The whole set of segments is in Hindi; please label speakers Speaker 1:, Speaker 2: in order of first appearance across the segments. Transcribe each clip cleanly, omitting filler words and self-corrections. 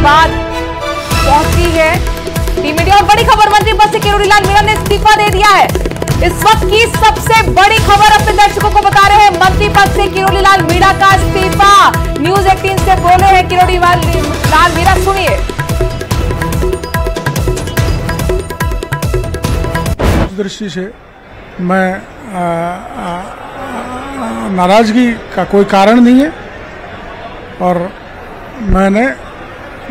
Speaker 1: बाद पहुंची है टीम इंडिया। और बड़ी खबर, मंत्री पद से किरोड़ीलाल मीणा ने इस्तीफा दे दिया है। इस वक्त की सबसे बड़ी खबर अपने दर्शकों को बता रहे हैं, मंत्री पद से किरोड़ीलाल मीणा का इस्तीफा। न्यूज 18 से बोले हैं किरोड़ीलाल मीणा, सुनिए।
Speaker 2: उस दृष्टि से मैं नाराजगी का कोई कारण नहीं है और मैंने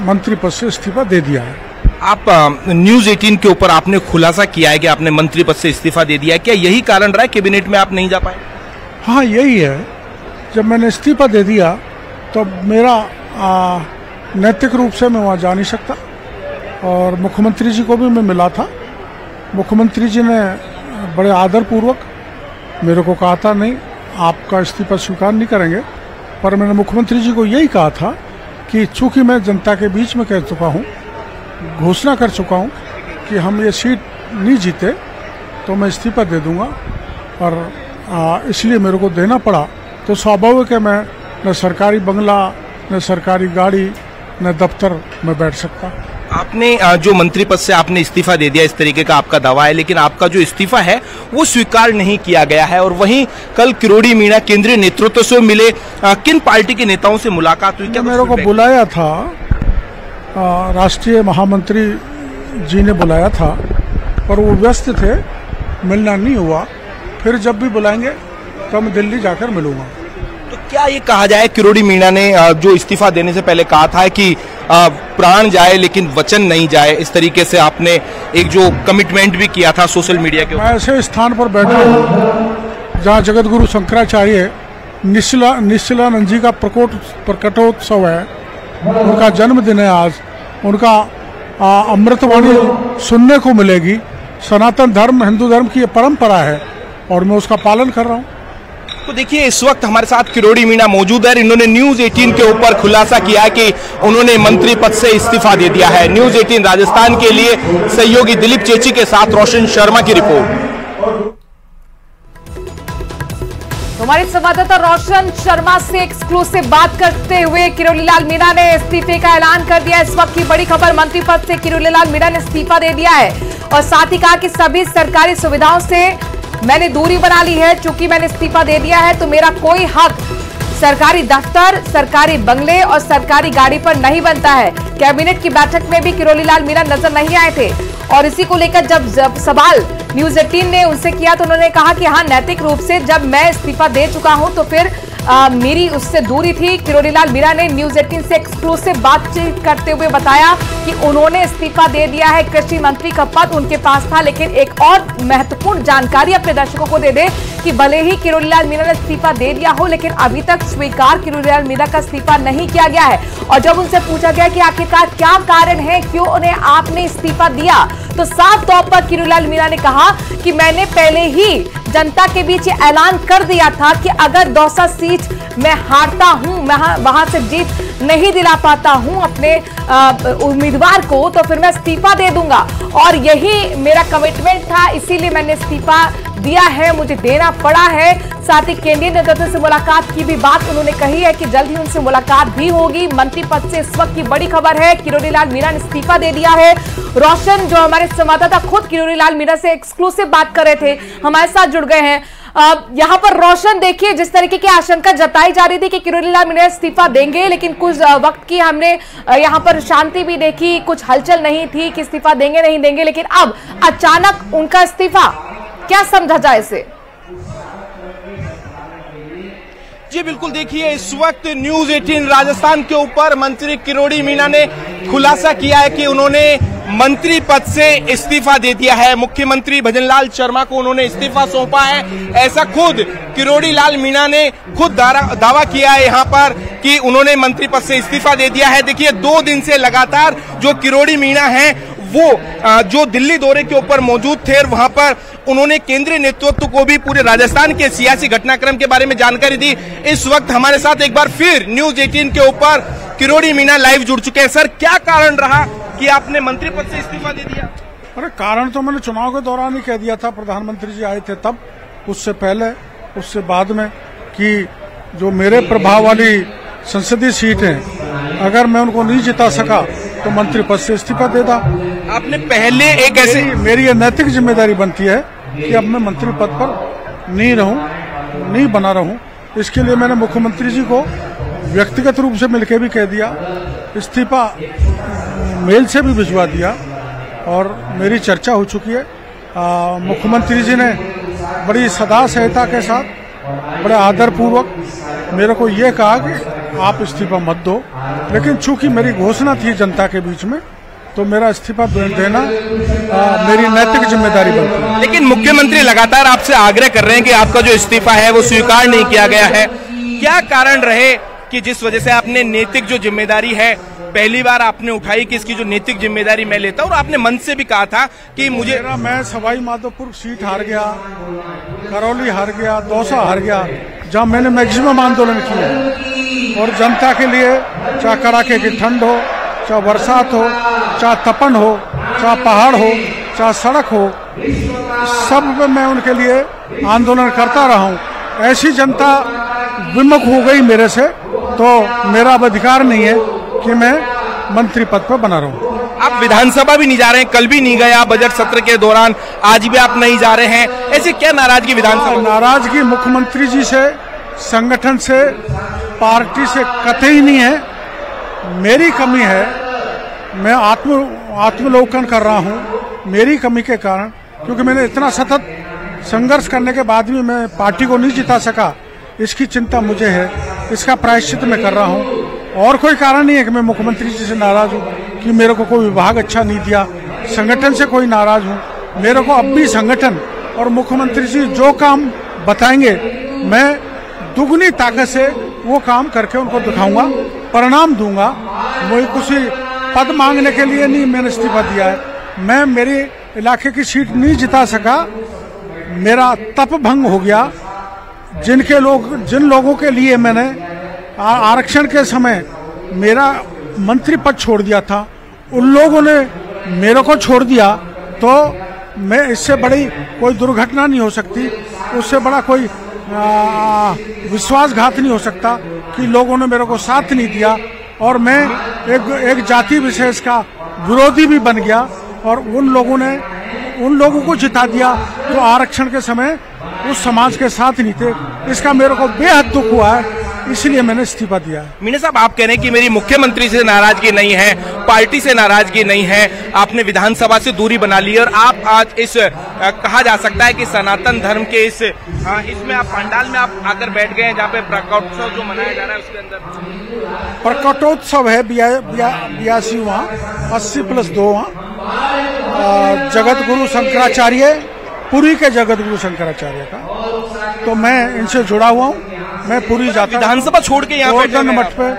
Speaker 2: मंत्री पद से इस्तीफा दे दिया है।
Speaker 3: आप न्यूज 18 के ऊपर आपने खुलासा किया है कि आपने मंत्री पद से इस्तीफा दे दिया है, क्या यही कारण रहा है कैबिनेट में आप नहीं जा पाए?
Speaker 2: हाँ, यही है। जब मैंने इस्तीफा दे दिया तो मेरा नैतिक रूप से मैं वहाँ जा नहीं सकता और मुख्यमंत्री जी को भी मैं मिला था। मुख्यमंत्री जी ने बड़े आदरपूर्वक मेरे को कहा था, नहीं आपका इस्तीफा स्वीकार नहीं करेंगे, पर मैंने मुख्यमंत्री जी को यही कहा था कि चूंकि मैं जनता के बीच में कह चुका हूँ, घोषणा कर चुका हूँ कि हम ये सीट नहीं जीते तो मैं इस्तीफा दे दूंगा और इसलिए मेरे को देना पड़ा। तो स्वाभाविक है मैं न सरकारी बंगला, न सरकारी गाड़ी, न दफ्तर में बैठ सकता।
Speaker 3: आपने जो मंत्री पद से आपने इस्तीफा दे दिया, इस तरीके का आपका दावा है, लेकिन आपका जो इस्तीफा है वो स्वीकार नहीं किया गया है। और वहीं कल किरोड़ी मीणा केंद्रीय नेतृत्व से मिले, किन पार्टी के नेताओं से मुलाकात हुई? क्या
Speaker 2: मेरे को बुलाया था, राष्ट्रीय महामंत्री जी ने बुलाया था पर वो व्यस्त थे, मिलना नहीं हुआ। फिर जब भी बुलाएंगे तो मैं दिल्ली जाकर मिलूंगा।
Speaker 3: तो क्या ये कहा जाए, किरोड़ी मीणा ने जो इस्तीफा देने से पहले कहा था कि प्राण जाए लेकिन वचन नहीं जाए, इस तरीके से आपने एक जो कमिटमेंट भी किया था सोशल मीडिया के ऊपर?
Speaker 2: मैं ऐसे स्थान पर बैठा हूँ जहाँ जगत गुरु शंकराचार्य निश्चलानंद जी का प्रकटोत्सव है, उनका जन्मदिन है आज। उनका अमृतवाणी सुनने को मिलेगी। सनातन धर्म, हिंदू धर्म की ये परंपरा है और मैं उसका पालन कर रहा हूँ।
Speaker 3: तो देखिए, इस वक्त हमारे साथ किरोड़ी मीणा मौजूद है। इन्होंने न्यूज 18 के ऊपर खुलासा किया है कि उन्होंने मंत्री पद से इस्तीफा दे दिया है। न्यूज 18 राजस्थान के लिए सहयोगी दिलीप चेची के साथ रोशन शर्मा की रिपोर्ट।
Speaker 1: हमारे संवाददाता रोशन शर्मा से एक्सक्लूसिव बात करते हुए किरोड़ीलाल मीणा ने इस्तीफे का ऐलान कर दिया। इस वक्त की बड़ी खबर, मंत्री पद से किरोड़ीलाल मीणा ने इस्तीफा दे दिया है और साथ ही कहा कि सभी सरकारी सुविधाओं से मैंने दूरी बना ली है। चूंकि मैंने इस्तीफा दे दिया है तो मेरा कोई हक सरकारी दफ्तर, सरकारी बंगले और सरकारी गाड़ी पर नहीं बनता है। कैबिनेट की बैठक में भी किरोड़ीलाल मीणा नजर नहीं आए थे और इसी को लेकर जब सवाल न्यूज 18 ने उनसे किया तो उन्होंने कहा कि हाँ, नैतिक रूप से जब मैं इस्तीफा दे चुका हूं तो फिर मेरी उससे दूरी थी। किरोड़ीलाल मीणा ने न्यूज 18 से एक्सक्लूसिव बातचीत करते हुए बताया कि उन्होंने इस्तीफा दे दिया है। कृषि मंत्री का पद उनके पास था, लेकिन एक और महत्वपूर्ण जानकारी अपने दर्शकों को दे दे कि भले ही किरोड़ीलाल मीणा ने इस्तीफा दे दिया हो, लेकिन अभी तक स्वीकार किरोड़ीलाल मीणा का इस्तीफा नहीं किया गया है। और जब उनसे पूछा गया कि आखिरकार क्या कारण है, क्यों उन्हें आपने इस्तीफा दिया, तो साफ तौर पर किरोड़ीलाल मीणा ने कहा कि मैंने पहले ही जनता के बीच ये ऐलान कर दिया था कि अगर दौसा सीट मैं हारता हूं, मैं वहां से जीत नहीं दिला पाता हूं अपने उम्मीदवार को, तो फिर मैं इस्तीफा दे दूंगा और यही मेरा कमिटमेंट था, इसीलिए मैंने इस्तीफा दिया है, मुझे देना पड़ा है। साथ ही केंद्रीय नेतृत्व से मुलाकात की भी बात उन्होंने कही है कि जल्द ही उनसे मुलाकात भी होगी। मंत्री पद से इस वक्त की बड़ी खबर है, किरोड़ीलाल मीणा ने इस्तीफा दे दिया है। रोशन, जो हमारे संवाददाता खुद किरोड़ीलाल मीणा से एक्सक्लूसिव बात कर रहे थे, हमारे साथ जुड़ गए हैं। यहाँ पर रोशन, देखिए जिस तरीके की आशंका जताई जा रही थी कि किरोड़ीलाल मीणा इस्तीफा देंगे, लेकिन कुछ वक्त की हमने यहाँ पर शांति भी देखी, कुछ हलचल नहीं थी कि इस्तीफा देंगे नहीं देंगे, लेकिन अब अचानक उनका इस्तीफा, क्या समझा जाए इसे?
Speaker 3: जी बिल्कुल, देखिए इस वक्त न्यूज 18 राजस्थान के ऊपर मंत्री किरोड़ी मीणा ने खुलासा किया है कि उन्होंने मंत्री पद से इस्तीफा दे दिया है। मुख्यमंत्री भजनलाल शर्मा को उन्होंने इस्तीफा सौंपा है, ऐसा खुद किरोड़ीलाल मीणा ने खुद दावा किया है यहाँ पर कि उन्होंने मंत्री पद से इस्तीफा दे दिया है। देखिए 2 दिन से लगातार जो किरोड़ी मीणा हैं वो जो दिल्ली दौरे के ऊपर मौजूद थे, वहां पर उन्होंने केंद्रीय नेतृत्व को भी पूरे राजस्थान के सियासी घटनाक्रम के बारे में जानकारी दी। इस वक्त हमारे साथ एक बार फिर न्यूज 18 के ऊपर किरोड़ी मीणा लाइव जुड़ चुके हैं। सर, क्या कारण रहा कि आपने मंत्री पद से इस्तीफा दे दिया?
Speaker 2: अरे कारण तो मैंने चुनाव के दौरान ही कह दिया था, प्रधानमंत्री जी आए थे तब, उससे पहले, उससे बाद में, कि जो मेरे प्रभाव वाली संसदीय सीट है अगर मैं उनको नहीं जिता सका तो मंत्री पद से इस्तीफा देता।
Speaker 3: आपने पहले एक ऐसे
Speaker 2: मेरी ये नैतिक जिम्मेदारी बनती है कि अब मैं मंत्री पद पर नहीं बना रहूं। इसके लिए मैंने मुख्यमंत्री जी को व्यक्तिगत रूप से मिलकर भी कह दिया, इस्तीफा मेल से भी भिजवा दिया और मेरी चर्चा हो चुकी है। मुख्यमंत्री जी ने बड़ी सदा सहता के साथ, बड़े आदरपूर्वक मेरे को ये कहा कि आप इस्तीफा मत दो, लेकिन चूंकि मेरी घोषणा थी जनता के बीच में तो मेरा इस्तीफा देना मेरी नैतिक जिम्मेदारी बनती है।
Speaker 3: लेकिन मुख्यमंत्री लगातार आपसे आग्रह कर रहे हैं कि आपका जो इस्तीफा है वो स्वीकार नहीं किया गया है। क्या कारण रहे कि जिस वजह से आपने नैतिक जो जिम्मेदारी है पहली बार आपने उठाई कि इसकी जो नैतिक जिम्मेदारी मैं लेता हूं, और आपने मन से भी कहा था कि
Speaker 2: मैं सवाई माधोपुर सीट हार गया, करौली हार गया, दौसा हार गया, जहां मैंने मैक्सिमम आंदोलन किया और जनता के लिए, चाहे कड़ाके की ठंड हो, चाहे बरसात हो, चाहे तपन हो, चाहे पहाड़ हो, चाहे सड़क हो, सब में मैं उनके लिए आंदोलन करता रहा हूं। ऐसी जनता विमुख हो गई मेरे से तो मेरा अब अधिकार नहीं है कि मैं मंत्री पद पर बना रहूं।
Speaker 3: आप विधानसभा भी नहीं जा रहे हैं, कल भी नहीं गए आप बजट सत्र के दौरान, आज भी आप नहीं जा रहे हैं, ऐसे क्या नाराजगी विधानसभा?
Speaker 2: नाराजगी मुख्यमंत्री जी से, संगठन से, पार्टी से कतई नहीं है। मेरी कमी है, मैं आत्मलोकन कर रहा हूं मेरी कमी के कारण, क्योंकि मैंने इतना सतत संघर्ष करने के बाद भी मैं पार्टी को नहीं जिता सका, इसकी चिंता मुझे है, इसका प्रायश्चित मैं कर रहा हूं। और कोई कारण नहीं है कि मैं मुख्यमंत्री जी से नाराज हूं कि मेरे को कोई विभाग अच्छा नहीं दिया, संगठन से कोई नाराज हूं। मेरे को अब भी संगठन और मुख्यमंत्री जी जो काम बताएंगे मैं दुगनी ताकत से वो काम करके उनको दिखाऊंगा, परिणाम दूंगा। वही किसी पद मांगने के लिए नहीं मैंने इस्तीफा दिया है। मैं मेरे इलाके की सीट नहीं जिता सका, मेरा तप भंग हो गया। जिन लोगों के लिए मैंने आरक्षण के समय मेरा मंत्री पद छोड़ दिया था, उन लोगों ने मेरे को छोड़ दिया, तो मैं इससे बड़ी कोई दुर्घटना नहीं हो सकती, उससे बड़ा कोई विश्वासघात नहीं हो सकता कि लोगों ने मेरे को साथ नहीं दिया और मैं एक जाति विशेष का विरोधी भी बन गया और उन लोगों को जिता दिया तो आरक्षण के समय उस समाज के साथ नहीं थे। इसका मेरे को बेहद दुख हुआ है, इसलिए मैंने इस्तीफा दिया है।
Speaker 3: मीणा साहब, आप कह रहे हैं कि मेरी मुख्यमंत्री से नाराजगी नहीं है, पार्टी से नाराजगी नहीं है, आपने विधानसभा से दूरी बना ली और आप आज इस कहा जा सकता है कि सनातन धर्म के इसमें आप पंडाल में आप आकर बैठ गए हैं जहाँ पे प्रकटोत्सव जो मनाया जा रहा है उसके अंदर
Speaker 2: प्रकटोत्सव है 82वां 80+2 जगत गुरु शंकराचार्य, पुरी के जगत गुरु शंकराचार्य का, तो मैं इनसे जुड़ा हुआ हूँ। मैं पूरी जाता
Speaker 3: विधानसभा छोड़ के यहाँ
Speaker 2: गोवर्धन मठ पे,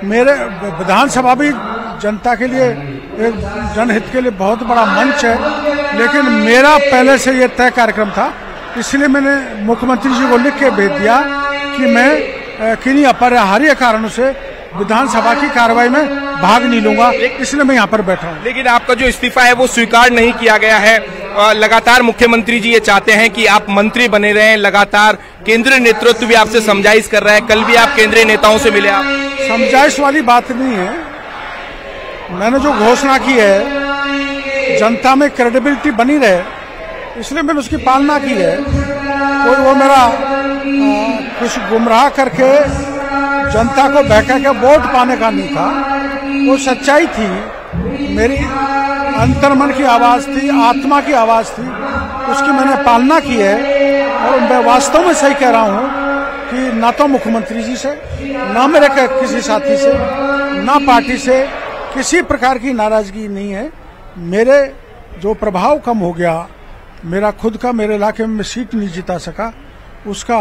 Speaker 2: मेरे विधानसभा भी जनता के लिए, एक जनहित के लिए बहुत बड़ा मंच है, लेकिन मेरा पहले से ये तय कार्यक्रम था, इसलिए मैंने मुख्यमंत्री जी को लिख के भेज दिया कि मैं किन्हीं अपरिहार्य कारणों से विधानसभा की कार्रवाई में भाग नहीं लूंगा, इसलिए मैं यहाँ पर बैठा हूँ।
Speaker 3: लेकिन आपका जो इस्तीफा है वो स्वीकार नहीं किया गया है। लगातार मुख्यमंत्री जी ये चाहते हैं कि आप मंत्री बने रहें, लगातार केंद्रीय नेतृत्व भी आपसे समझाइश कर रहा है, कल भी आप केंद्रीय नेताओं से मिले। आप
Speaker 2: समझाइश वाली बात नहीं है, मैंने जो घोषणा की है जनता में क्रेडिबिलिटी बनी रहे, इसलिए मैंने उसकी पालना की है। कोई वो मेरा कुछ गुमराह करके जनता को बहका के वोट पाने का नहीं था, वो सच्चाई थी, मेरी अंतर्मन की आवाज थी, आत्मा की आवाज थी, उसकी मैंने पालना की है। और मैं वास्तव में सही कह रहा हूँ कि ना तो मुख्यमंत्री जी से, ना मेरे किसी साथी से, ना पार्टी से किसी प्रकार की नाराजगी नहीं है। मेरे जो प्रभाव कम हो गया, मेरा खुद का, मेरे इलाके में सीट नहीं जिता सका, उसका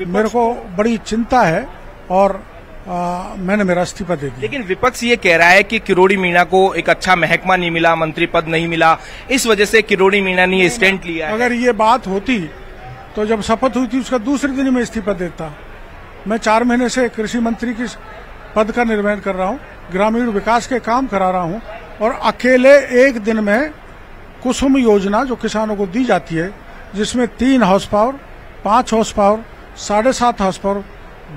Speaker 2: मेरे को बड़ी चिंता है और मैंने मेरा इस्तीफा दे दिया।
Speaker 3: लेकिन विपक्ष ये कह रहा है कि किरोड़ी मीणा को एक अच्छा महकमा नहीं मिला, मंत्री पद नहीं मिला, इस वजह से किरोड़ी मीणा ने ये स्टैंड लिया है।
Speaker 2: अगर ये बात होती तो जब शपथ हुई थी उसका दूसरे दिन में इस्तीफा देता। मैं 4 महीने से कृषि मंत्री की पद का निर्वहन कर रहा हूँ, ग्रामीण विकास के काम करा रहा हूँ और अकेले एक दिन में कुसुम योजना जो किसानों को दी जाती है, जिसमें 3 horse power, 5 horse power, 7.5 horse power,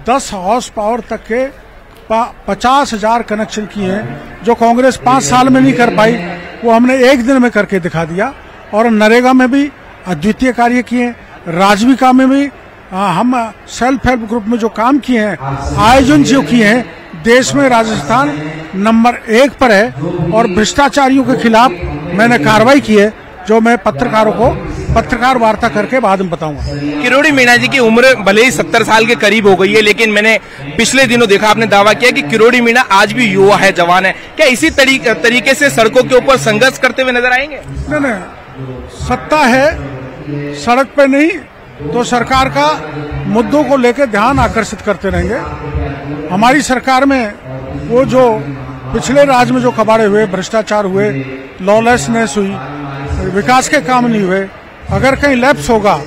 Speaker 2: 10 horse power तक के 50,000 कनेक्शन किए हैं, जो कांग्रेस 5 साल में नहीं कर पाई, वो हमने एक दिन में करके दिखा दिया। और नरेगा में भी अद्वितीय कार्य किए, राजविका में भी हम सेल्फ हेल्प ग्रुप में जो काम किए हैं, आयोजन जो किए हैं, देश में राजस्थान नंबर 1 पर है। और भ्रष्टाचारियों के खिलाफ मैंने कार्रवाई की है, जो मैं पत्रकारों को पत्रकार वार्ता करके बाद में बताऊंगा।
Speaker 3: किरोड़ी मीणा जी की उम्र भले ही 70 साल के करीब हो गई है, लेकिन मैंने पिछले दिनों देखा, आपने दावा किया कि किरोड़ी मीणा आज भी युवा है, जवान है। क्या इसी तरीके से सड़कों के ऊपर संघर्ष करते हुए नजर आएंगे?
Speaker 2: नहीं, सत्ता है, सड़क पे नहीं तो सरकार का मुद्दों को लेकर ध्यान आकर्षित करते रहेंगे। हमारी सरकार में वो जो पिछले राज में जो कबाड़े हुए, भ्रष्टाचार हुए, लॉलेसनेस हुई, विकास के काम नहीं हुए, अगर कहीं लैप्स होगा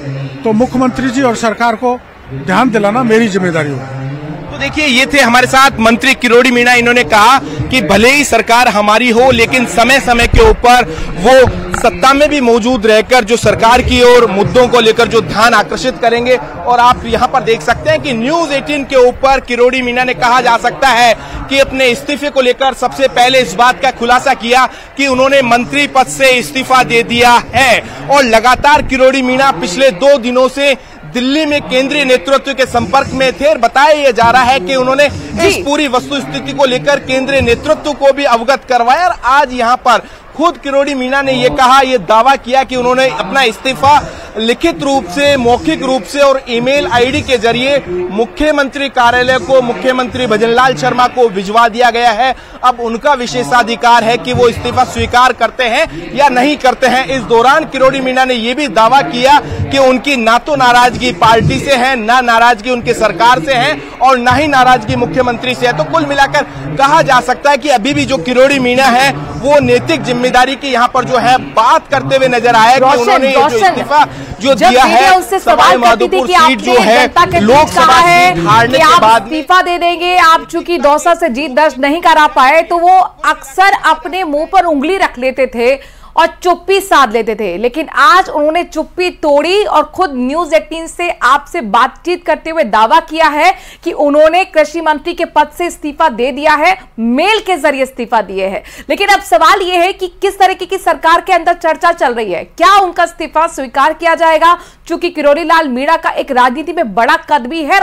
Speaker 2: तो मुख्यमंत्री जी और सरकार को ध्यान दिलाना मेरी जिम्मेदारी होगी।
Speaker 3: तो देखिए, ये थे हमारे साथ मंत्री किरोड़ी मीणा। इन्होंने कहा कि भले ही सरकार हमारी हो, लेकिन समय समय के ऊपर वो सत्ता में भी मौजूद रहकर जो सरकार की ओर मुद्दों को लेकर जो ध्यान आकर्षित करेंगे। और आप यहाँ पर देख सकते हैं कि न्यूज 18 के ऊपर किरोड़ी मीणा ने कहा जा सकता है कि अपने इस्तीफे को लेकर सबसे पहले इस बात का खुलासा किया कि उन्होंने मंत्री पद से इस्तीफा दे दिया है। और लगातार किरोड़ी मीणा पिछले 2 दिनों से दिल्ली में केंद्रीय नेतृत्व के संपर्क में थे। और बताया जा रहा है कि उन्होंने इस पूरी वस्तु स्थिति को लेकर केंद्रीय नेतृत्व को भी अवगत करवाया। और आज यहाँ पर खुद किरोड़ी मीणा ने ये कहा, ये दावा किया कि उन्होंने अपना इस्तीफा लिखित रूप से, मौखिक रूप से और ईमेल आईडी के जरिए मुख्यमंत्री कार्यालय को, मुख्यमंत्री भजनलाल शर्मा को भिजवा दिया गया है। अब उनका विशेषाधिकार है कि वो इस्तीफा स्वीकार करते हैं या नहीं करते हैं। इस दौरान किरोड़ी मीणा ने यह भी दावा किया कि उनकी ना तो नाराजगी पार्टी से है, ना नाराजगी उनकी सरकार से है, और ना ही नाराजगी मुख्यमंत्री से है। तो कुल मिलाकर कहा जा सकता है कि अभी भी जो किरोड़ी मीणा है वो नैतिक जिम्मेदारी की यहाँ पर जो है बात करते हुए नजर आया कि उन्होंने जो इस्तीफा जो दिया है,
Speaker 1: उससे सवाल करती थी कि आपने जनता के बीच कहा है कि आप इस्तीफा दे देंगे। आप चूंकि दौसा से जीत दर्ज नहीं करा पाए, तो वो अक्सर अपने मुंह पर उंगली रख लेते थे और चुप्पी साध लेते थे। लेकिन आज उन्होंने चुप्पी तोड़ी और खुद न्यूज 18 से आपसे बातचीत करते हुए दावा किया है कि उन्होंने कृषि मंत्री के पद से इस्तीफा दे दिया है, मेल के जरिए इस्तीफा दिए हैं। लेकिन अब सवाल यह है कि किस तरीके की सरकार के अंदर चर्चा चल रही है, क्या उनका इस्तीफा स्वीकार किया जाएगा? चूंकि किरोड़ी लाल मीणा का एक राजनीति में बड़ा कद भी है।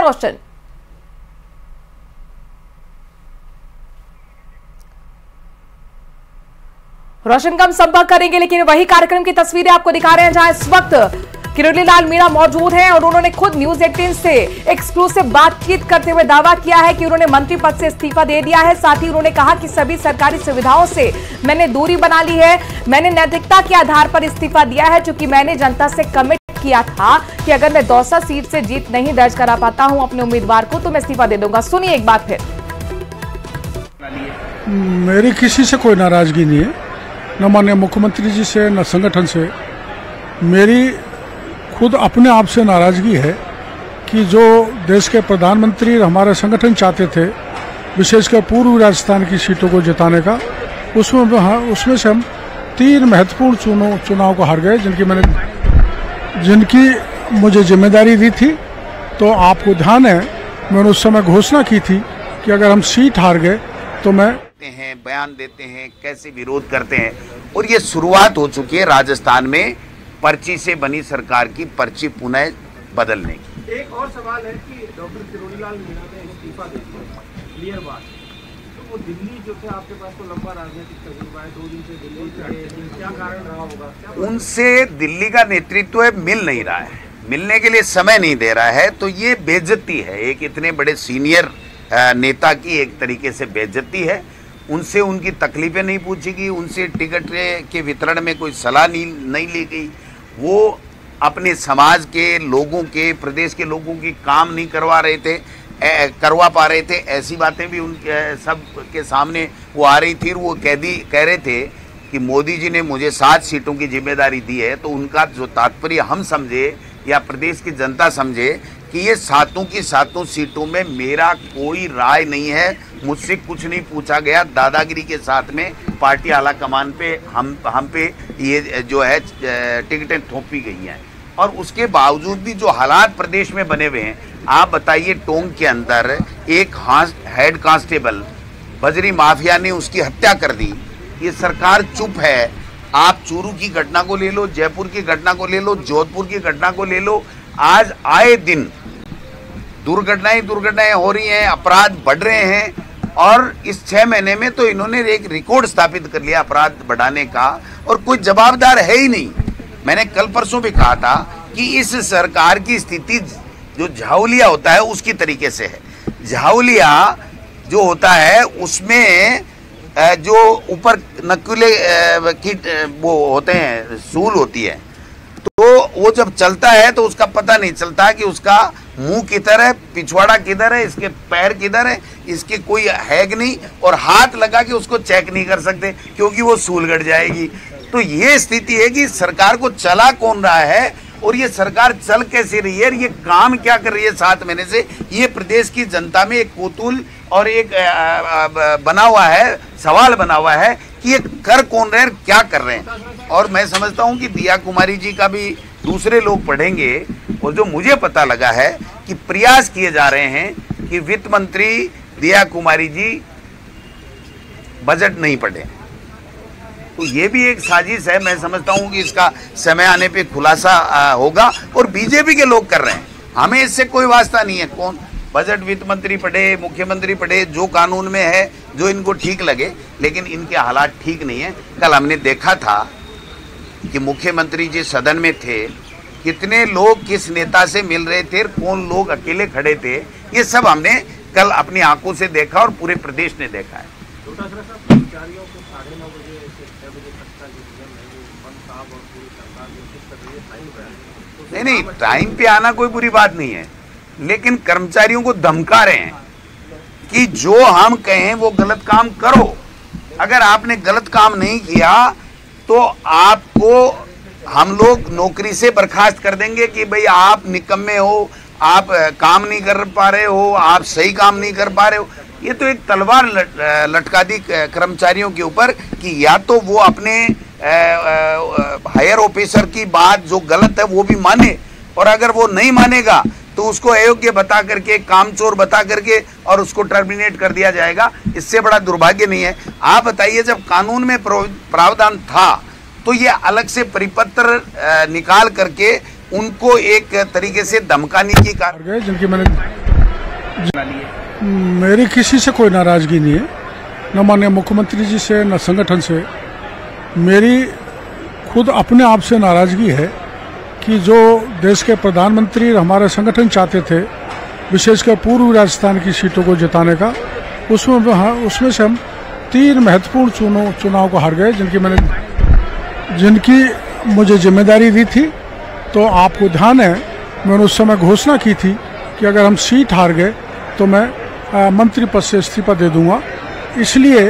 Speaker 1: रोशन का हम संपर्क करेंगे, लेकिन वही कार्यक्रम की तस्वीरें आपको दिखा रहे हैं जहां इस वक्त किरोड़ी लाल मीणा मौजूद हैं और उन्होंने खुद न्यूज 18 से एक्सक्लूसिव बातचीत करते हुए दावा किया है कि उन्होंने मंत्री पद से इस्तीफा दे दिया है। साथ ही उन्होंने कहा कि सभी सरकारी सुविधाओं से मैंने दूरी बना ली है, मैंने नैतिकता के आधार पर इस्तीफा दिया है, क्योंकि मैंने जनता से कमिट किया था कि अगर मैं दौसा सीट से जीत नहीं दर्ज करा पाता हूं अपने उम्मीदवार को, तो मैं इस्तीफा दे दूंगा। सुनिए एक बात फिर।
Speaker 2: मेरी किसी से कोई नाराजगी नहीं है, न माननीय मुख्यमंत्री जी से, न संगठन से। मेरी खुद अपने आप से नाराजगी है कि जो देश के प्रधानमंत्री हमारे संगठन चाहते थे, विशेषकर पूर्वी राजस्थान की सीटों को जिताने का, उसमें से हम 3 महत्वपूर्ण चुनाव को हार गए, जिनकी मुझे जिम्मेदारी दी थी। तो आपको ध्यान है, मैंने उस समय घोषणा की थी कि अगर हम सीट हार गए तो मैं
Speaker 4: हैं, बयान देते हैं, कैसे विरोध करते हैं। और ये शुरुआत हो चुकी है राजस्थान में पर्ची से बनी सरकार की पर्ची पुनः बदलने की।
Speaker 5: एक और सवाल है कि डॉक्टर किरोड़ी लाल मीणा ने इस्तीफा दे दिया, क्लियर बात। तो वो दिल्ली जो थे, आपके पास तो लंबा राजनीतिक तजुर्बा है, 2 दिन से दिल्ली, क्या कारण रहा होगा?
Speaker 4: उनसे दिल्ली का नेतृत्व मिल नहीं रहा है, मिलने के लिए समय नहीं दे रहा है। तो ये बेइज्जती है, एक इतने बड़े सीनियर नेता की एक तरीके से बेइज्जती है। उनसे उनकी तकलीफें नहीं पूछी गई, उनसे टिकट के वितरण में कोई सलाह नहीं ली गई। वो अपने समाज के लोगों के, प्रदेश के लोगों की काम नहीं करवा पा रहे थे। ऐसी बातें भी उनके सब के सामने वो आ रही थी। वो कह रहे थे कि मोदी जी ने मुझे 7 सीटों की जिम्मेदारी दी है। तो उनका जो तात्पर्य हम समझे या प्रदेश की जनता समझे कि ये 7 की 7 सीटों में मेरा कोई राय नहीं है, मुझसे कुछ नहीं पूछा गया। दादागिरी के साथ में पार्टी आला कमान पे हम पे ये जो है टिकटें थोपी गई हैं। और उसके बावजूद भी जो हालात प्रदेश में बने हुए हैं, आप बताइए, टोंक के अंदर एक हेड कांस्टेबल बजरी माफिया ने उसकी हत्या कर दी, ये सरकार चुप है। आप चूरू की घटना को ले लो, जयपुर की घटना को ले लो, जोधपुर की घटना को ले लो, आज आए दिन दुर्घटनाएं हो रही हैं, अपराध बढ़ रहे हैं। और इस 6 महीने में तो इन्होंने एक रिकॉर्ड स्थापित कर लिया अपराध बढ़ाने का, और कोई जवाबदार है ही नहीं। मैंने कल परसों भी कहा था कि इस सरकार की स्थिति जो झाउलिया होता है उसकी तरीके से है। झाउलिया जो होता है उसमें जो ऊपर नकुले की वो होते हैं, सूल होती है, तो वो जब चलता है तो उसका पता नहीं चलता कि उसका मुंह किधर है, पिछवाड़ा किधर है, इसके पैर किधर है, इसके कोई हैग नहीं, और हाथ लगा के उसको चेक नहीं कर सकते क्योंकि वो सूल गड़ जाएगी। तो ये स्थिति है कि सरकार को चला कौन रहा है और ये सरकार चल कैसे रही है, ये काम क्या कर रही है 7 महीने से, ये प्रदेश की जनता में एक कौतूहल और एक बना हुआ है, सवाल बना हुआ है कि ये कर कौन रहे हैं, क्या कर रहे हैं। और मैं समझता हूं कि दिया कुमारी जी का भी दूसरे लोग पढ़ेंगे, और जो मुझे पता लगा है कि प्रयास किए जा रहे हैं कि वित्त मंत्री दिया कुमारी जी बजट नहीं पढ़े, तो ये भी एक साजिश है। मैं समझता हूं कि इसका समय आने पे खुलासा होगा, और बीजेपी के लोग कर रहे हैं, हमें इससे कोई वास्ता नहीं है। कौन बजट वित्त मंत्री पढ़े, मुख्यमंत्री पढ़े, जो कानून में है, जो इनको ठीक लगे, लेकिन इनके हालात ठीक नहीं है। कल हमने देखा था कि मुख्यमंत्री जी सदन में थे, कितने लोग किस नेता से मिल रहे थे, कौन लोग अकेले खड़े थे, ये सब हमने कल अपनी आंखों से देखा और पूरे प्रदेश ने देखा है।
Speaker 5: कर्मचारियों को 9:30 बजे से 6 बजे तक का जो नियम है वो मंत्री साहब और पूरी सरकार कोशिश कर रही है टाइम पे आने।
Speaker 4: नहीं, टाइम पे आना कोई बुरी बात नहीं है, लेकिन कर्मचारियों को धमका रहे हैं कि जो हम कहें वो गलत काम करो। अगर आपने गलत काम नहीं किया तो आपको हम लोग नौकरी से बर्खास्त कर देंगे कि भाई आप निकम्मे हो, आप काम नहीं कर पा रहे हो, आप सही काम नहीं कर पा रहे हो। ये तो एक तलवार लटका दी कर्मचारियों के ऊपर कि या तो वो अपने हायर ऑफिसर की बात जो गलत है वो भी माने, और अगर वो नहीं मानेगा तो उसको अयोग्य बता करके, कामचोर बता करके और उसको टर्मिनेट कर दिया जाएगा। इससे बड़ा दुर्भाग्य नहीं है। आप बताइए, जब कानून में प्रावधान था तो ये अलग से परिपत्र निकाल करके उनको एक तरीके से धमकाने की कार्य,
Speaker 2: जिनकी मेरी किसी से कोई नाराजगी नहीं है, न माननीय मुख्यमंत्री जी से, न संगठन से। मेरी खुद अपने आप से नाराजगी है कि जो देश के प्रधानमंत्री हमारे संगठन चाहते थे, विशेषकर पूर्वी राजस्थान की सीटों को जिताने का, उसमें से हम 3 महत्वपूर्ण चुनाव को हार गए, जिनकी मुझे जिम्मेदारी दी थी। तो आपको ध्यान है, मैंने उस समय घोषणा की थी कि अगर हम सीट हार गए तो मैं मंत्री पद से इस्तीफा दे दूंगा, इसलिए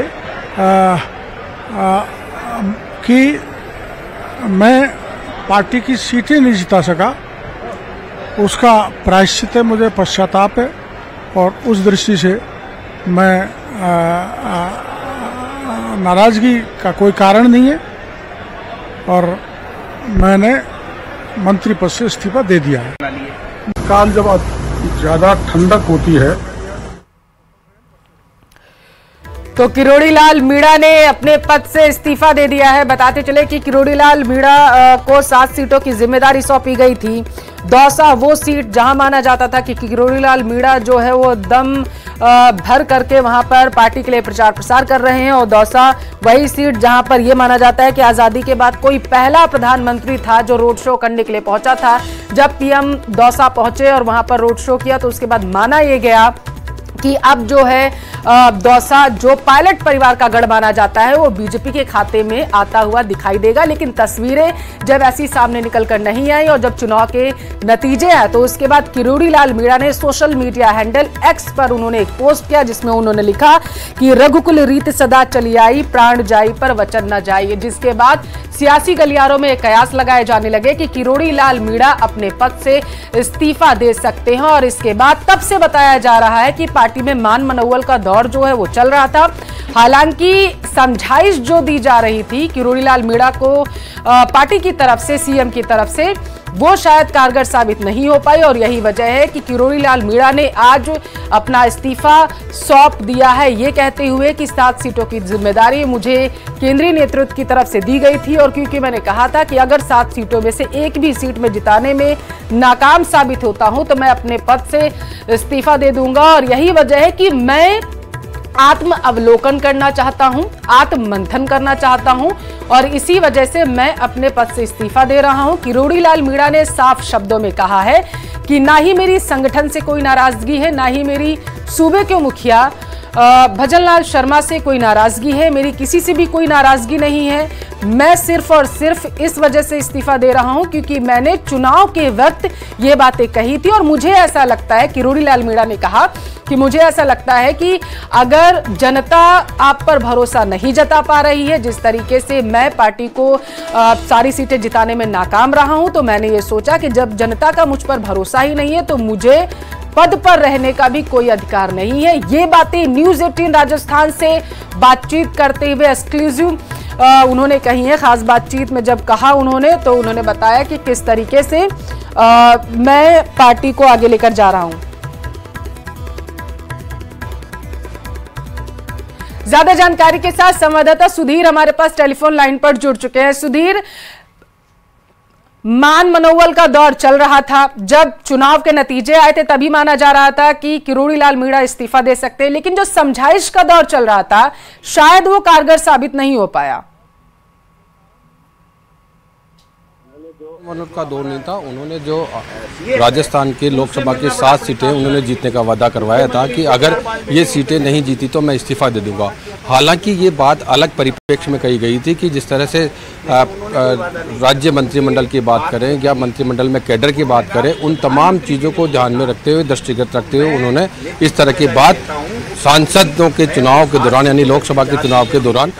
Speaker 2: कि मैं पार्टी की सीटें नहीं जिता सका, उसका प्रायश्चित है, मुझे पश्चाताप है, और उस दृष्टि से मैं नाराजगी का कोई कारण नहीं है, और मैंने मंत्री पद से इस्तीफा दे दिया है। काल जब ज्यादा ठंडक होती है
Speaker 1: तो किरोड़ी लाल मीणा ने अपने पद से इस्तीफा दे दिया है। बताते चले कि किरोड़ी लाल मीणा को 7 सीटों की जिम्मेदारी सौंपी गई थी। दौसा वो सीट जहां माना जाता था कि किरोड़ी लाल मीणा जो है वो दम भर करके वहां पर पार्टी के लिए प्रचार प्रसार कर रहे हैं, और दौसा वही सीट जहां पर यह माना जाता है कि आजादी के बाद कोई पहला प्रधानमंत्री था जो रोड शो करने के लिए पहुंचा था। जब पीएम दौसा पहुंचे और वहां पर रोड शो किया तो उसके बाद माना यह गया कि अब जो है दौसा जो पायलट परिवार का गढ़ माना जाता है वो बीजेपी के खाते में आता हुआ दिखाई देगा। लेकिन तस्वीरें जब ऐसी सामने निकलकर नहीं आई और जब चुनाव के नतीजे आए तो उसके बाद किरोड़ी लाल मीणा ने सोशल मीडिया हैंडल एक्स पर उन्होंने एक पोस्ट किया जिसमें उन्होंने लिखा कि रघुकुल रीत सदा चली आई, प्राण जाई पर वचन न जाइए। जिसके बाद सियासी गलियारों में एक कयास लगाए जाने लगे कि किरोड़ी लाल मीणा अपने पद से इस्तीफा दे सकते हैं, और इसके बाद तब से बताया जा रहा है कि पार्टी में मान मनौवल का दौर जो है वो चल रहा था। हालांकि समझाइश जो दी जा रही थी किरोड़ी लाल मीणा को पार्टी की तरफ से, सीएम की तरफ से, वो शायद कारगर साबित नहीं हो पाई और यही वजह है कि किरोड़ी लाल मीणा ने आज अपना इस्तीफा सौंप दिया है, ये कहते हुए कि 7 सीटों की जिम्मेदारी मुझे केंद्रीय नेतृत्व की तरफ से दी गई थी और क्योंकि मैंने कहा था कि अगर 7 सीटों में से एक भी सीट में जिताने में नाकाम साबित होता हूं तो मैं अपने पद से इस्तीफा दे दूंगा। और यही वजह है कि मैं आत्म अवलोकन करना चाहता हूं, आत्म मंथन करना चाहता हूं और इसी वजह से मैं अपने पद से इस्तीफा दे रहा हूं। किरोड़ी लाल मीणा ने साफ शब्दों में कहा है कि ना ही मेरी संगठन से कोई नाराजगी है, ना ही मेरी सूबे के मुखिया भजन लाल शर्मा से कोई नाराजगी है, मेरी किसी से भी कोई नाराजगी नहीं है। मैं सिर्फ और सिर्फ इस वजह से इस्तीफा दे रहा हूं क्योंकि मैंने चुनाव के वक्त ये बातें कही थी और मुझे ऐसा लगता है, किरोड़ी लाल मीणा ने कहा कि मुझे ऐसा लगता है कि अगर जनता आप पर भरोसा नहीं जता पा रही है, जिस तरीके से मैं पार्टी को सारी सीटें जिताने में नाकाम रहा हूं, तो मैंने ये सोचा कि जब जनता का मुझ पर भरोसा ही नहीं है तो मुझे पद पर रहने का भी कोई अधिकार नहीं है। ये बातें न्यूज़ 18 राजस्थान से बातचीत करते हुए एक्सक्लूसिव उन्होंने कही है। खास बातचीत में जब कहा उन्होंने तो उन्होंने बताया कि किस तरीके से मैं पार्टी को आगे लेकर जा रहा हूं। ज्यादा जानकारी के साथ संवाददाता सुधीर हमारे पास टेलीफोन लाइन पर जुड़ चुके हैं। सुधीर, मान मनोबल का दौर चल रहा था, जब चुनाव के नतीजे आए थे तभी माना जा रहा था कि किरोड़ी लाल मीणा इस्तीफा दे सकते हैं, लेकिन जो समझाइश का दौर चल रहा था शायद वो कारगर साबित नहीं हो पाया।
Speaker 6: का दौर नहीं था। उन्होंने जो राजस्थान के लोकसभा की 7 सीटें उन्होंने जीतने का वादा करवाया था कि अगर ये सीटें नहीं जीती तो मैं इस्तीफा दे दूंगा। हालांकि ये बात अलग परिप्रेक्ष्य में कही गई थी कि जिस तरह से राज्य मंत्रिमंडल की बात करें या मंत्रिमंडल में कैडर की बात करें, उन तमाम चीज़ों को ध्यान में रखते हुए, दृष्टिगत रखते हुए उन्होंने इस तरह की बात सांसदों के चुनाव के दौरान यानी लोकसभा के चुनाव के दौरान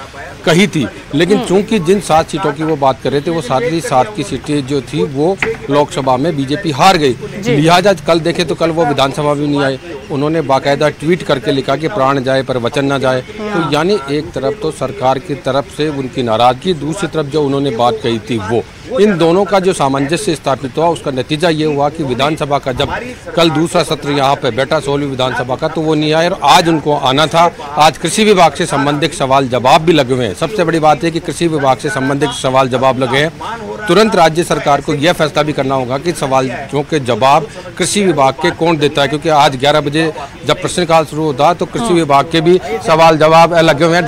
Speaker 6: कही थी। लेकिन चूंकि जिन 7 सीटों की वो बात कर रहे थे वो सारी 7 की सीटें जो थी वो लोकसभा में बीजेपी हार गई। लिहाजा कल देखें तो कल वो विधानसभा भी नहीं आए। उन्होंने बाकायदा ट्वीट करके लिखा कि प्राण जाए पर वचन ना जाए। तो यानी एक तरफ तो सरकार की तरफ से उनकी नाराजगी, दूसरी तरफ जो उन्होंने बात कही थी वो, इन दोनों का जो सामंजस्य स्थापित हुआ उसका नतीजा ये हुआ कि विधानसभा का जब कल दूसरा सत्र यहाँ पे बैठा 16वीं विधानसभा का, तो वो नहीं आए और आज उनको आना था। आज कृषि विभाग से संबंधित सवाल जवाब भी लगे हुए हैं। सबसे बड़ी बात है कि कृषि विभाग से संबंधित सवाल जवाब लगे हैं। तुरंत राज्य सरकार को यह फैसला भी करना होगा कि सवालों के जवाब कृषि विभाग के कौन देता है, क्योंकि आज 11 बजे जब प्रश्नकाल शुरू होता तो कृषि विभाग के भी सवाल जवाब लगे हुए हैं।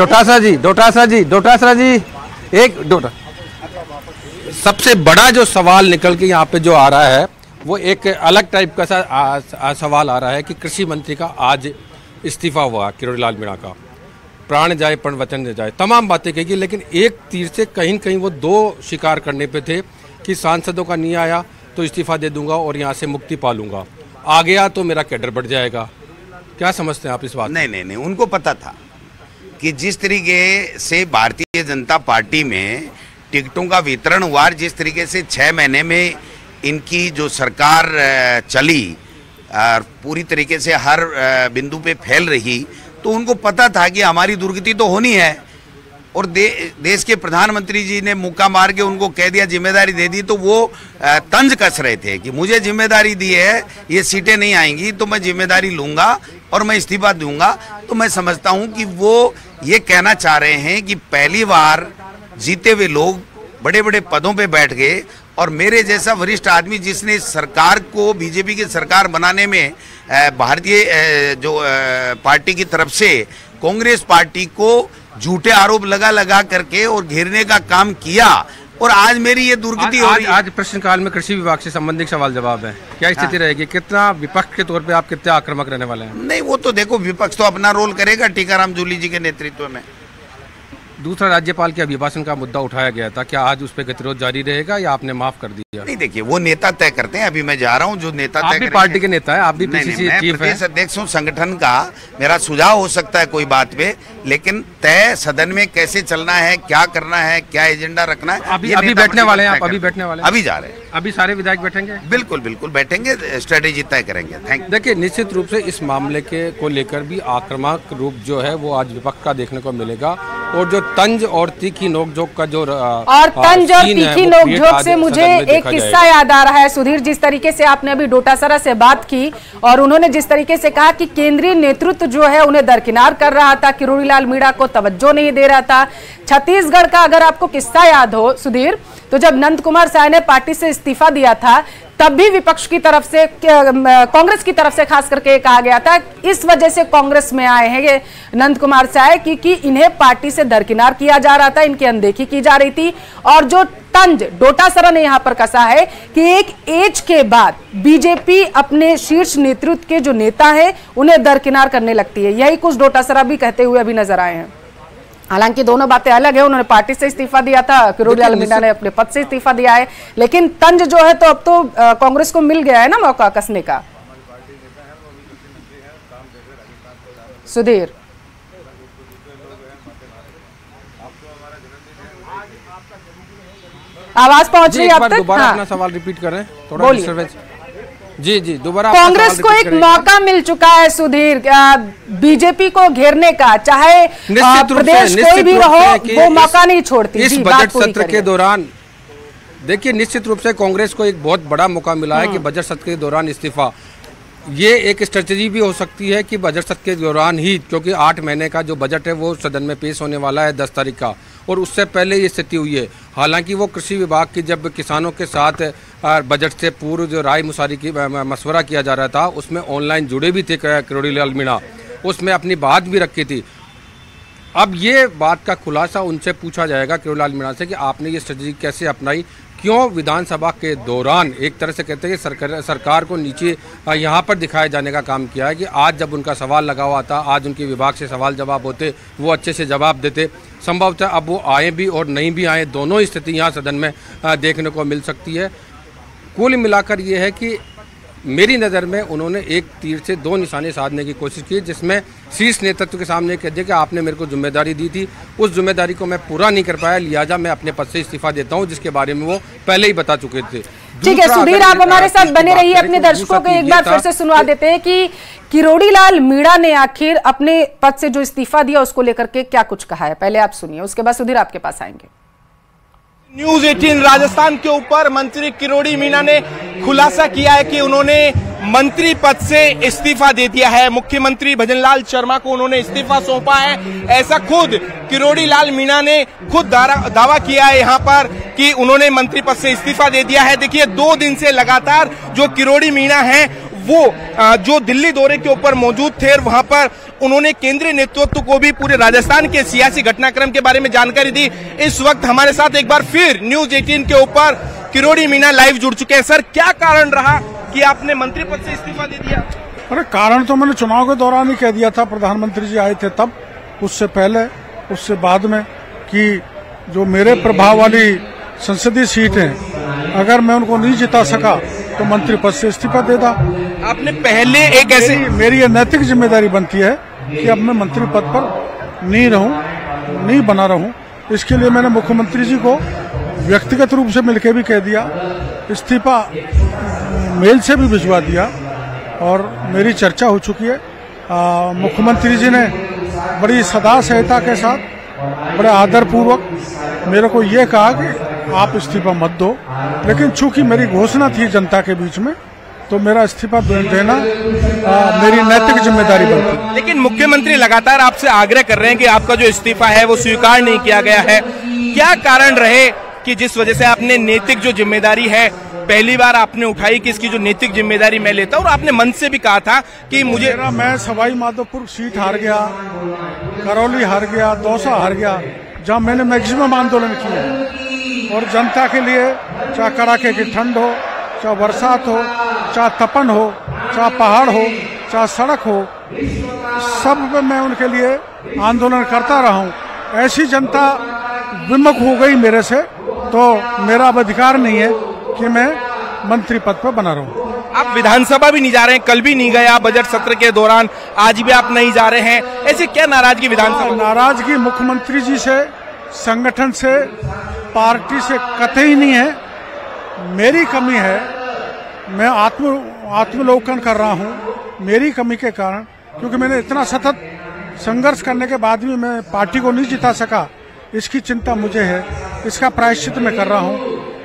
Speaker 6: डोटासरा जी सबसे बड़ा जो सवाल निकल के यहाँ पे जो आ रहा है वो एक अलग टाइप का सवाल आ रहा है कि कृषि मंत्री का आज इस्तीफा हुआ, किरोड़ी लाल मीणा का। प्राण जाए पण वचन जाए, तमाम बातें कही, लेकिन एक तीर से कहीं कहीं वो 2 शिकार करने पे थे कि सांसदों का नहीं आया तो इस्तीफा दे दूंगा और यहाँ से मुक्ति पा लूंगा, आ गया तो मेरा कैडर बढ़ जाएगा। क्या समझते हैं आप इस बात?
Speaker 4: नहीं, उनको पता था कि जिस तरीके से भारतीय जनता पार्टी में टिकटों का वितरण हुआ, जिस तरीके से 6 महीने में इनकी जो सरकार चली पूरी तरीके से हर बिंदु पे फैल रही, तो उनको पता था कि हमारी दुर्गति तो होनी है। और देश के प्रधानमंत्री जी ने मुक्का मार के उनको कह दिया, जिम्मेदारी दे दी, तो वो तंज कस रहे थे कि मुझे जिम्मेदारी दी है, ये सीटें नहीं आएंगी तो मैं जिम्मेदारी लूंगा और मैं इस्तीफा दूंगा। तो मैं समझता हूं कि वो ये कहना चाह रहे हैं कि पहली बार जीते हुए लोग बड़े बड़े पदों पे बैठ गए और मेरे जैसा वरिष्ठ आदमी जिसने सरकार को, बीजेपी की सरकार बनाने में भारतीय जो पार्टी की तरफ से कांग्रेस पार्टी को झूठे आरोप लगा करके और घेरने का काम किया, और आज मेरी ये दुर्गति हो रही है।
Speaker 6: आज प्रश्नकाल में कृषि विभाग से संबंधित सवाल जवाब है, क्या स्थिति रहेगी? कितना विपक्ष के तौर पे आप कितने आक्रामक रहने वाले हैं?
Speaker 4: नहीं, वो तो देखो विपक्ष तो अपना रोल करेगा टीकाराम जूली जी के नेतृत्व में।
Speaker 6: दूसरा, राज्यपाल के अभिभाषण का मुद्दा उठाया गया था, क्या आज उस पर गतिरोध जारी रहेगा या आपने माफ कर दिया?
Speaker 4: नहीं, देखिए वो नेता तय करते हैं। अभी मैं जा रहा हूं, जो नेता तय करेंगे।
Speaker 6: पार्टी के नेता है, आप भी पीसीसी चीफ हैं।
Speaker 4: प्रदेश अध्यक्ष हूं संगठन का। मेरा सुझाव हो सकता है कोई बात पे, लेकिन तय सदन में कैसे चलना है, क्या करना है, क्या एजेंडा रखना है,
Speaker 6: अभी बैठने वाले हैं आप? अभी बैठने वाले हैं?
Speaker 4: अभी जा रहे हैं।
Speaker 6: अभी सारे विधायक बैठेंगे?
Speaker 4: बिल्कुल बिल्कुल बैठेंगे, स्ट्रेटेजी तय करेंगे। Thank you.
Speaker 6: देखिए, निश्चित रूप से इस मामले के को लेकर भी आक्रामक रूप जो है वो आज विपक्ष का देखने को मिलेगा, और जो तंज और तीखी नोकझोंक का जो
Speaker 1: तंज और तीखी नोकझोंक से मुझे एक किस्सा याद आ रहा है सुधीर। जिस तरीके से आपने अभी डोटासरा से बात की और उन्होंने जिस तरीके से कहा कि केंद्रीय नेतृत्व जो है उन्हें दरकिनार कर रहा था, किरोड़ी लाल मीणा को तवज्जो नहीं दे रहा था। छत्तीसगढ़ का अगर आपको किस्सा याद हो सुधीर, तो जब नंद कुमार साय ने पार्टी से इस्तीफा दिया था तब भी विपक्ष की तरफ से, कांग्रेस की तरफ से खास करके कहा गया था इस वजह से कांग्रेस में आए हैं नंद कुमार साय कि इन्हें पार्टी से दरकिनार किया जा रहा था, इनकी अनदेखी की जा रही थी। और जो तंज डोटासरा ने यहां पर कसा है कि एक एज के बाद बीजेपी अपने शीर्ष नेतृत्व के जो नेता हैं उन्हें दरकिनार करने लगती है। यही कुछ डोटासरा भी कहते हुए अभी नजर आए हैं। हालांकि दोनों बातें अलग है, उन्होंने पार्टी से इस्तीफा दिया था, किरोड़ी लाल मीणा ने अपने पद से इस्तीफा दिया है, लेकिन तंज जो है तो अब तो कांग्रेस को मिल गया है ना मौका कसने का। सुधीर, आवाज पहुंच रही है आप तक?
Speaker 6: दोबारा अपना सवाल रिपीट करें, थोड़ा डिस्टर्बेंस। जी दोबारा।
Speaker 1: कांग्रेस को एक मौका मिल चुका है सुधीर बीजेपी को घेरने का, चाहे प्रदेश कोई भी रहो वो मौका नहीं छोड़ती।
Speaker 6: इस बजट सत्र के दौरान देखिए, निश्चित रूप से कांग्रेस को एक बहुत बड़ा मौका मिला है कि बजट सत्र के दौरान इस्तीफा, ये एक स्ट्रेटजी भी हो सकती है कि बजट सत्र के दौरान ही, क्योंकि 8 महीने का जो बजट है वो सदन में पेश होने वाला है 10 तारीख का, और उससे पहले ये स्थिति हुई है। हालांकि वो कृषि विभाग की जब किसानों के साथ बजट से पूर्व जो राय मुसारी की मशवरा किया जा रहा था उसमें ऑनलाइन जुड़े भी थे किरोड़ी लाल मीणा, उसमें अपनी बात भी रखी थी। अब ये बात का खुलासा उनसे पूछा जाएगा किरोड़ी लाल मीणा से कि आपने ये स्ट्रेटजी कैसे अपनाई, क्यों विधानसभा के दौरान एक तरह से कहते हैं कि सरकार को नीचे यहाँ पर दिखाए जाने का काम किया है कि आज जब उनका सवाल लगा हुआ था, आज उनके विभाग से सवाल जवाब होते, वो अच्छे से जवाब देते। संभवतः अब वो आए भी और नहीं भी आए, दोनों स्थिति यहाँ सदन में देखने को मिल सकती है। कुल मिलाकर ये है कि मेरी नज़र में उन्होंने एक तीर से 2 निशाने साधने की कोशिश की, जिसमें शीर्ष नेतृत्व के सामने कह दिया कि आपने मेरे को जिम्मेदारी दी थी, उस जिम्मेदारी को मैं पूरा नहीं कर पाया, लिहाजा मैं अपने पद से इस्तीफा देता हूं, जिसके बारे में वो पहले ही बता चुके थे।
Speaker 1: ठीक है सुधीर, आप हमारे साथ बने रहिए। अपने दर्शकों को एक बार फिर से सुनवा देते हैं कि किरोड़ी लाल मीणा ने आखिर अपने पद से जो इस्तीफा दिया उसको लेकर के क्या कुछ कहा है, पहले आप सुनिए, उसके बाद सुधीर आपके पास आएंगे।
Speaker 3: न्यूज 18 राजस्थान के ऊपर मंत्री किरोड़ी मीणा ने खुलासा किया है कि उन्होंने मंत्री पद से इस्तीफा दे दिया है। मुख्यमंत्री भजनलाल शर्मा को उन्होंने इस्तीफा सौंपा है, ऐसा खुद किरोड़ी लाल मीणा ने खुद दावा किया है यहाँ पर कि उन्होंने मंत्री पद से इस्तीफा दे दिया है। देखिए 2 दिन से लगातार जो किरोड़ी मीणा है वो जो दिल्ली दौरे के ऊपर मौजूद थे, वहां पर उन्होंने केंद्रीय नेतृत्व को भी पूरे राजस्थान के सियासी घटनाक्रम के बारे में जानकारी दी। इस वक्त हमारे साथ एक बार फिर न्यूज 18 के ऊपर किरोड़ी मीणा लाइव जुड़ चुके हैं। सर, क्या कारण रहा कि आपने मंत्री पद से इस्तीफा दे दिया?
Speaker 2: अरे कारण तो मैंने चुनाव के दौरान ही कह दिया था, प्रधानमंत्री जी आए थे तब, उससे पहले, उससे बाद में, कि जो मेरे प्रभाव वाली संसदीय सीट है अगर मैं उनको नहीं जिता सका तो मंत्री पद से इस्तीफा देता।
Speaker 3: आपने पहले एक ऐसे
Speaker 2: मेरी ये नैतिक जिम्मेदारी बनती है कि अब मैं मंत्री पद पर नहीं रहूं, नहीं बना रहूं। इसके लिए मैंने मुख्यमंत्री जी को व्यक्तिगत रूप से मिलकर भी कह दिया, इस्तीफा मेल से भी भिजवा दिया और मेरी चर्चा हो चुकी है। मुख्यमंत्री जी ने बड़ी सदा सहता के साथ, बड़े आदर पूर्वक मेरे को ये कहा कि आप इस्तीफा मत दो, लेकिन चूंकि मेरी घोषणा थी जनता के बीच में तो मेरा इस्तीफा देना मेरी नैतिक जिम्मेदारी बनती।
Speaker 3: लेकिन मुख्यमंत्री लगातार आपसे आग्रह कर रहे हैं कि आपका जो इस्तीफा है वो स्वीकार नहीं किया गया है। क्या कारण रहे कि जिस वजह से आपने नैतिक जो जिम्मेदारी है पहली बार आपने उठाई कि इसकी जो नैतिक जिम्मेदारी मैं लेता हूं, और आपने मन से भी कहा था कि मुझे
Speaker 2: मैं सवाई माधोपुर सीट हार गया, करौली हार गया, दौसा हार गया, जहां मैंने मैक्सिमम आंदोलन किया और जनता के लिए, चाहे कड़ाके की ठंड हो, चाहे बरसात हो, चाहे तपन हो, चाहे पहाड़ हो, चाहे सड़क हो, सब पे मैं उनके लिए आंदोलन करता रहा हूं। ऐसी जनता विमुख हो गई मेरे से तो मेरा अब अधिकार नहीं है कि मैं मंत्री पद पर बना रहूं।
Speaker 3: आप विधानसभा भी नहीं जा रहे हैं, कल भी नहीं गए आप बजट सत्र के दौरान, आज भी आप नहीं जा रहे हैं, ऐसे क्या नाराजगी विधानसभा?
Speaker 2: नाराजगी मुख्यमंत्री जी से, संगठन से, पार्टी से कतई नहीं है। मेरी कमी है, मैं आत्मलोकन कर रहा हूं मेरी कमी के कारण, क्योंकि मैंने इतना सतत संघर्ष करने के बाद भी मैं पार्टी को नहीं जिता सका, इसकी चिंता मुझे है, इसका प्रायश्चित मैं कर रहा हूं।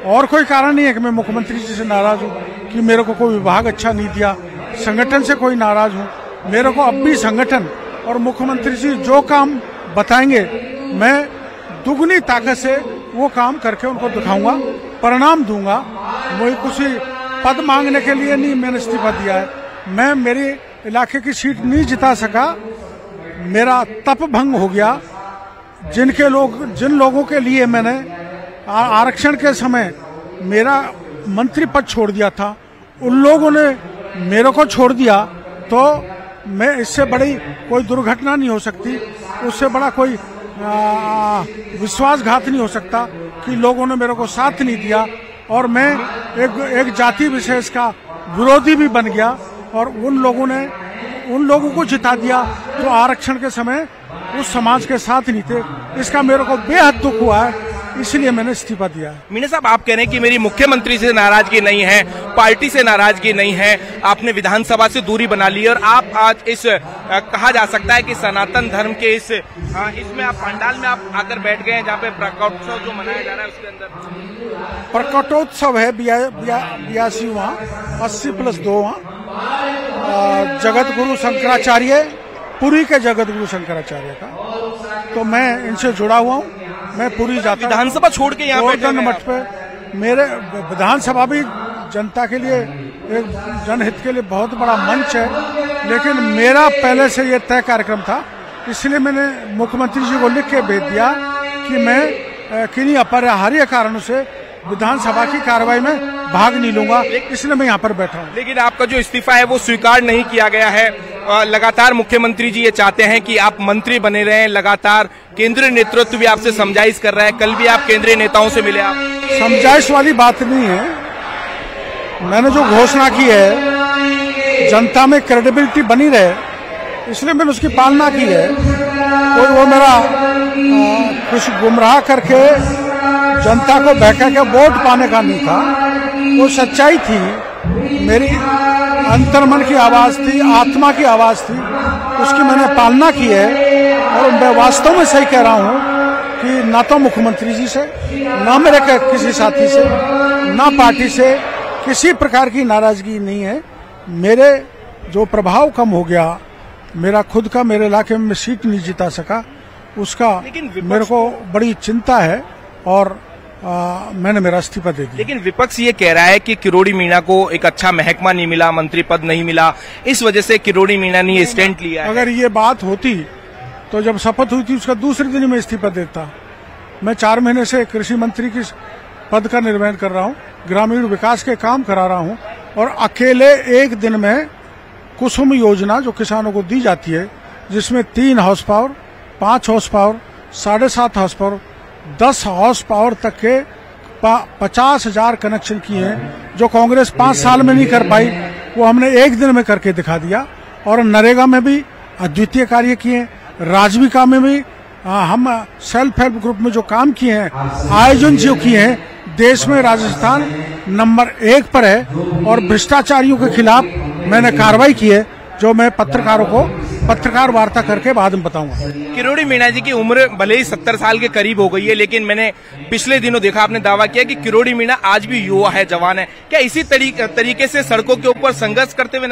Speaker 2: और कोई कारण नहीं है कि मैं मुख्यमंत्री जी से नाराज हूं कि मेरे को कोई विभाग अच्छा नहीं दिया, संगठन से कोई नाराज हूं। मेरे को अब भी संगठन और मुख्यमंत्री जी जो काम बताएंगे मैं दुगनी ताकत से वो काम करके उनको दिखाऊंगा, परिणाम दूंगा। मुझे कुछ पद मांगने के लिए नहीं मैंने इस्तीफा दिया है। मैं मेरे इलाके की सीट नहीं जिता सका, मेरा तप भंग हो गया। जिन लोगों के लिए मैंने आरक्षण के समय मेरा मंत्री पद छोड़ दिया था, उन लोगों ने मेरे को छोड़ दिया, तो मैं इससे बड़ी कोई दुर्घटना नहीं हो सकती, उससे बड़ा कोई विश्वासघात नहीं हो सकता कि लोगों ने मेरे को साथ नहीं दिया और मैं एक जाति विशेष का विरोधी भी बन गया और उन लोगों को जिता दिया जो आरक्षण के समय उस समाज के साथ नहीं थे। इसका मेरे को बेहद दुख हुआ है, इसलिए मैंने इस्तीफा दिया है।
Speaker 3: मीणा साहब, आप कह रहे हैं कि मेरी मुख्यमंत्री से नाराजगी नहीं है, पार्टी से नाराजगी नहीं है, आपने विधानसभा से दूरी बना ली और आप आज इस कहा जा सकता है कि सनातन धर्म के इसमें आप पंडाल में आप आकर बैठ गए हैं जहाँ पे प्रकटोत्सव जो मनाया जा रहा है उसके अंदर
Speaker 2: प्रकटोत्सव है 82वां 80+2 जगत गुरु शंकराचार्य, पुरी के जगत गुरु शंकराचार्य का, तो मैं इनसे जुड़ा हुआ हूँ। मैं पूरी जाता
Speaker 3: विधानसभा छोड़ के यहाँ
Speaker 2: गोवर्धन मठ पे, मेरे विधानसभा भी जनता के लिए, एक जनहित के लिए बहुत बड़ा मंच है, लेकिन मेरा पहले से ये तय कार्यक्रम था, इसलिए मैंने मुख्यमंत्री जी को लिख के भेज दिया कि मैं किन्हीं अपरिहार्य कारणों से विधानसभा की कार्रवाई में भाग नहीं लूंगा, इसलिए मैं यहाँ पर बैठा हूँ।
Speaker 3: लेकिन आपका जो इस्तीफा है वो स्वीकार नहीं किया गया है। लगातार मुख्यमंत्री जी ये चाहते हैं कि आप मंत्री बने रहें, लगातार केंद्रीय नेतृत्व भी आपसे समझाइश कर रहा है, कल भी आप केंद्रीय नेताओं से मिले। आप
Speaker 2: समझाइश वाली बात नहीं है, मैंने जो घोषणा की है जनता में क्रेडिबिलिटी बनी रहे, इसलिए मैंने उसकी पालना की है। कोई वो मेरा कुछ गुमराह करके जनता को बहका के वोट पाने का नहीं था, वो सच्चाई थी, मेरी अंतर्मन की आवाज थी, आत्मा की आवाज थी, उसकी मैंने पालना की है। और मैं वास्तव में सही कह रहा हूँ कि ना तो मुख्यमंत्री जी से, ना मेरे किसी साथी से, ना पार्टी से किसी प्रकार की नाराजगी नहीं है। मेरे जो प्रभाव कम हो गया, मेरा खुद का मेरे इलाके में सीट नहीं जिता सका, उसका मेरे को बड़ी चिंता है और मैंने मेरा इस्तीफा दे दिया।
Speaker 3: लेकिन विपक्ष ये कह रहा है कि किरोड़ी मीणा को एक अच्छा महकमा नहीं मिला, मंत्री पद नहीं मिला, इस वजह से किरोड़ी मीणा ने स्टैंड लिया है।
Speaker 2: अगर ये बात होती तो जब शपथ हुई थी उसका दूसरे दिन में इस्तीफा देता। मैं 4 महीने से कृषि मंत्री की पद का निर्वहन कर रहा हूँ, ग्रामीण विकास के काम करा रहा हूँ, और अकेले एक दिन में कुसुम योजना जो किसानों को दी जाती है, जिसमें 3 horse power, 5 horse power, 7.5 horse power, 10 horse power तक के 50,000 कनेक्शन किए हैं, जो कांग्रेस 5 साल में नहीं कर पाई, वो हमने एक दिन में करके दिखा दिया। और नरेगा में भी अद्वितीय कार्य किए, राजविका में भी हम सेल्फ हेल्प ग्रुप में जो काम किए हैं, आयोजन जो किए हैं, देश में राजस्थान नंबर 1 पर है। और भ्रष्टाचारियों के खिलाफ मैंने कार्रवाई की है, जो मैं पत्रकारों को पत्रकार वार्ता करके बाद में बताऊंगा।
Speaker 3: किरोड़ी मीणा जी की उम्र भले ही 70 साल के करीब हो गई है, लेकिन मैंने पिछले दिनों देखा, आपने दावा किया कि किरोड़ी मीणा आज भी युवा है, जवान है। क्या इसी तरीके से सड़कों के ऊपर संघर्ष करते हुए